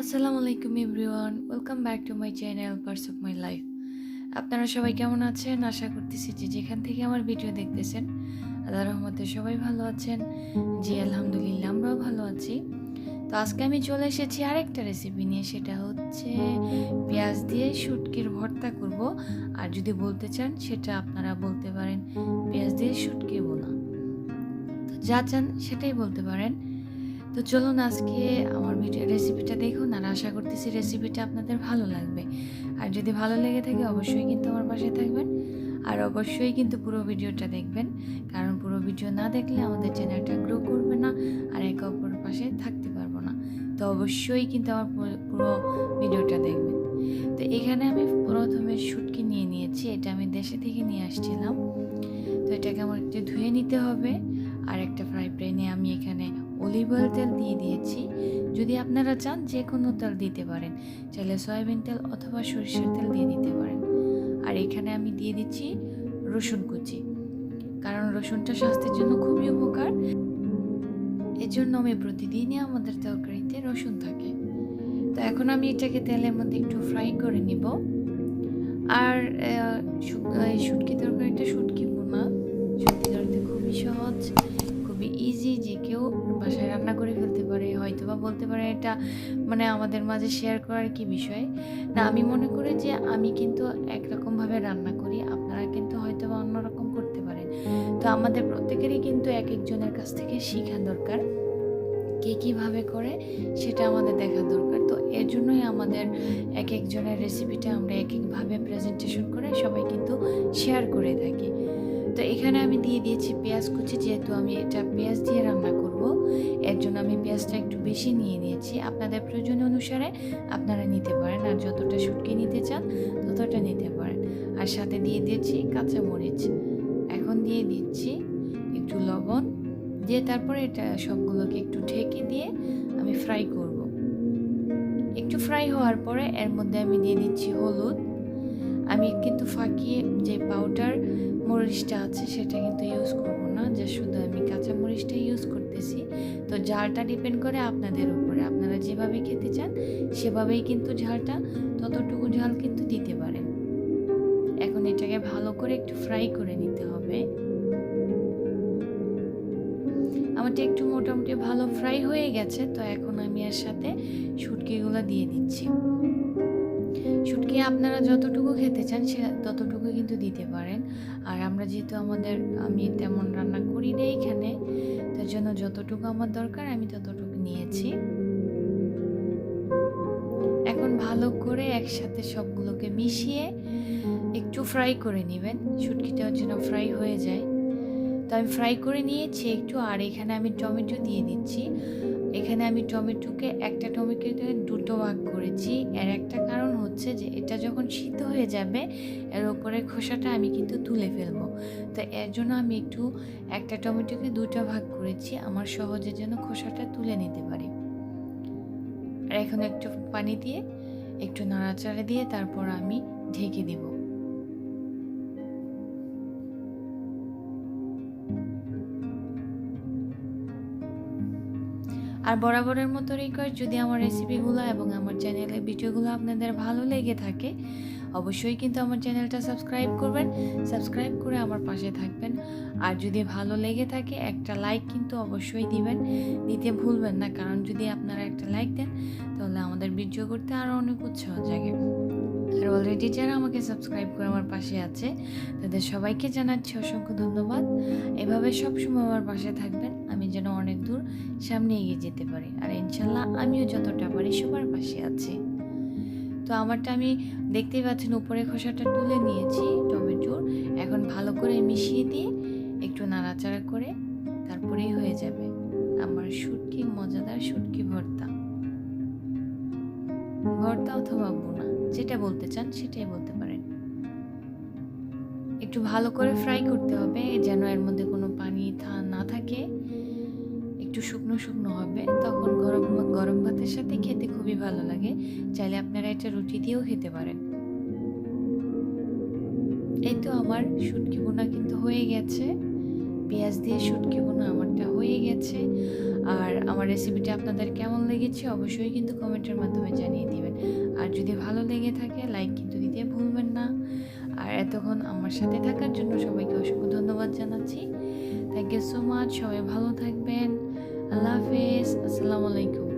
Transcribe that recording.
আসসালামু আলাইকুম everyone, welcome back to my channel parts of my life. আপনারা সবাই কেমন আছেন? আশা করতেছি যে যেখান থেকে আমার ভিডিও দেখতেছেন আল্লাহর রহমতে সবাই ভালো আছেন। জি আলহামদুলিল্লাহ, আমরাও ভালো আছি। তো আজকে আমি চলে এসেছি আরেকটা রেসিপি নিয়ে, সেটা হচ্ছে পেঁয়াজ দিয়ে শুটকির ভর্তা করব। আর যদি বলতে চান সেটা আপনারা বলতে পারেন পেঁয়াজ দিয়ে শুটকি বোনা। তো যা চান সেটাই বলতে পারেন। তো চলুন আজকে আমার ভিডিও রেসিপিটা দেখুন, আর আশা করতেছি রেসিপিটা আপনাদের ভালো লাগবে। আর যদি ভালো লেগে থাকে অবশ্যই কিন্তু আমার পাশে থাকবেন, আর অবশ্যই কিন্তু পুরো ভিডিওটা দেখবেন, কারণ পুরো ভিডিও না দেখলে আমাদের চ্যানেলটা গ্রো করবে না আর একে অপরের পাশে থাকতে পারবো না। তো অবশ্যই কিন্তু আমার পুরো ভিডিওটা দেখবেন। তো এখানে আমি প্রথমে শুটকি নিয়ে নিয়েছি, এটা আমি দেশে থেকে নিয়ে আসছিলাম। তো এটাকে আমার একটু ধুয়ে নিতে হবে। আর একটা ফ্রাই প্যানে আমি এখানে অলিভ অয়েল তেল দিয়ে দিয়েছি। যদি আপনারা চান যে কোনো তেল দিতে পারেন, চাইলে সয়াবিন তেল অথবা সরিষার তেল দিয়ে দিতে পারেন। আর এখানে আমি দিয়ে দিচ্ছি রসুন কুচি, কারণ রসুনটা স্বাস্থ্যের জন্য খুবই উপকার। এজন্য আমি প্রতিদিনই আমাদের তরকারিতে রসুন থাকে। তো এখন আমি এটাকে তেলের মধ্যে একটু ফ্রাই করে নিব। আর এই শুটকি তরকারিটা শুটকি বোনা, সত্যি ধরতে খুবই সহজ, খুবই ইজি, যে কেউ বাসায় রান্না করে ফেলতে পারে। হয়তো বা বলতে পারে এটা মানে আমাদের মাঝে শেয়ার করার কি বিষয় না। আমি মনে করি যে আমি কিন্তু একরকমভাবে রান্না করি, আপনারা কিন্তু হয়তো বা অন্যরকম করতে পারেন। তো আমাদের প্রত্যেকেরই কিন্তু এক একজনের কাছ থেকে শেখা দরকার, কে কীভাবে করে সেটা আমাদের দেখা দরকার। তো এর জন্যই আমাদের এক একজনের রেসিপিটা আমরা এক একভাবে প্রেজেন্টেশন করে সবাই কিন্তু শেয়ার করে থাকি। তো এখানে আমি দিয়ে দিয়েছি পেঁয়াজ কুচি, যেহেতু আমি এটা পেঁয়াজ দিয়ে রান্না করব, এর জন্য আমি পেঁয়াজটা একটু বেশি নিয়ে নিয়েছি। আপনাদের প্রয়োজন অনুসারে আপনারা নিতে পারেন, আর যতটা শুটকি নিতে চান ততটা নিতে পারেন। আর সাথে দিয়ে দিয়েছি কাঁচামরিচ। এখন দিয়ে দিচ্ছি একটু লবণ দিয়ে, তারপরে এটা সবগুলোকে একটু ঢেকে দিয়ে আমি ফ্রাই করব। একটু ফ্রাই হওয়ার পরে এর মধ্যে আমি দিয়ে দিচ্ছি হলুদ। আমি কিন্তু ফাঁকিয়ে যে পাউডার মরিচটা আছে সেটা কিন্তু ইউজ করব না, যে শুধু আমি কাঁচা মরিচটা ইউজ করতেছি। তো ঝালটা ডিপেন্ড করে আপনাদের উপরে, আপনারা যেভাবে খেতে চান সেভাবেই কিন্তু ঝালটা ততটুকু ঝাল কিন্তু দিতে পারেন। এখন এটাকে ভালো করে একটু ফ্রাই করে নিতে হবে। আমারটা একটু মোটামুটি ভালো ফ্রাই হয়ে গেছে। তো এখন আমি এর সাথে শুটকিগুলো দিয়ে দিচ্ছি। শুটকি আপনারা যতটুকু খেতে চান সে ততটুকু কিন্তু দিতে পারেন। আর আমরা যেহেতু আমি তেমন রান্না করি না এখানে, তার জন্য যতটুকু আমার দরকার আমি ততটুকু নিয়েছি। এখন ভালো করে একসাথে সবগুলোকে মিশিয়ে একটু ফ্রাই করে নেবেন, শুটকিটাও যেন ফ্রাই হয়ে যায়। তো আমি ফ্রাই করে নিয়েছি একটু। আর এখানে আমি টমেটো দিয়ে দিচ্ছি। এখানে আমি একটা টমেটোকে দুটো ভাগ করেছি। এর একটা কারণ হচ্ছে যে এটা যখন সিদ্ধ হয়ে যাবে এর উপরের খোসাটা আমি কিন্তু তুলে ফেলবো। তো এর জন্য আমি একটা টমেটোকে দুটো ভাগ করেছি, আমার সহজে যেন খোসাটা তুলে নিতে পারি। আর এখন একটু পানি দিয়ে একটু নাড়াচাড়া দিয়ে তারপর আমি ঢেকে দিব। আর বরাবরের মতো রিকোয়েস্ট, যদি আমার রেসিপিগুলো এবং আমার চ্যানেলের ভিডিওগুলো আপনাদের ভালো লেগে থাকে অবশ্যই কিন্তু আমার চ্যানেলটা সাবস্ক্রাইব করবেন, সাবস্ক্রাইব করে আমার পাশে থাকবেন। আর যদি ভালো লেগে থাকে একটা লাইক কিন্তু অবশ্যই দিতে ভুলবেন না, কারণ যদি আপনারা একটা লাইক দেন তাহলে আমাদের ভিডিও করতে আরও অনেক উৎসাহ জাগে। আর অলরেডি যারা আমাকে সাবস্ক্রাইব করে আমার পাশে আছে তাদের সবাইকে জানাচ্ছি অসংখ্য ধন্যবাদ। এভাবে সবসময় আমার পাশে থাকবেন, আমি যেন অনেক দূর সামনে এগিয়ে যেতে পারি। আর ইনশাল্লাহ আমিও যতটা পারি সবার পাশে আছি। তো আমারটা আমি দেখতেই পাচ্ছেন উপরে খোসাটা তুলে নিয়েছি টমেটোর। এখন ভালো করে মিশিয়ে দিয়ে একটু নাড়াচাড়া করে তারপরেই হয়ে যাবে আমার মজাদার শুটকি ভর্তা অথবা বোনা, যেটা বলতে চান সেটাই বলতে পারেন। একটু ভালো করে ফ্রাই করতে হবে যেন এর মধ্যে কোনো পানি না থাকে, একটু শুকনো শুকনো হবে, তখন গরম গরম ভাতের সাথে খেতে খুবই ভালো লাগে। চাইলে আপনারা এটা রুটি দিয়েও খেতে পারেন। এই তো আমার শুটকি বোনা কিন্তু হয়ে গেছে। পেঁয়াজ দিয়ে শুটকি বোনা আমারটা হয়ে গেছে। আর আমার রেসিপিটা আপনাদের কেমন লেগেছে অবশ্যই কিন্তু কমেন্টের মাধ্যমে জানিয়ে দিবেন। আর যদি ভালো লেগে থাকে লাইক কিন্তু দিতে ভুলবেন না। আর এতক্ষণ আমার সাথে থাকার জন্য সবাইকে অসংখ্য ধন্যবাদ জানাচ্ছি। Thank you so much. সবাই ভালো থাকবেন। আল্লাহ হাফেজ। আসসালামু আলাইকুম।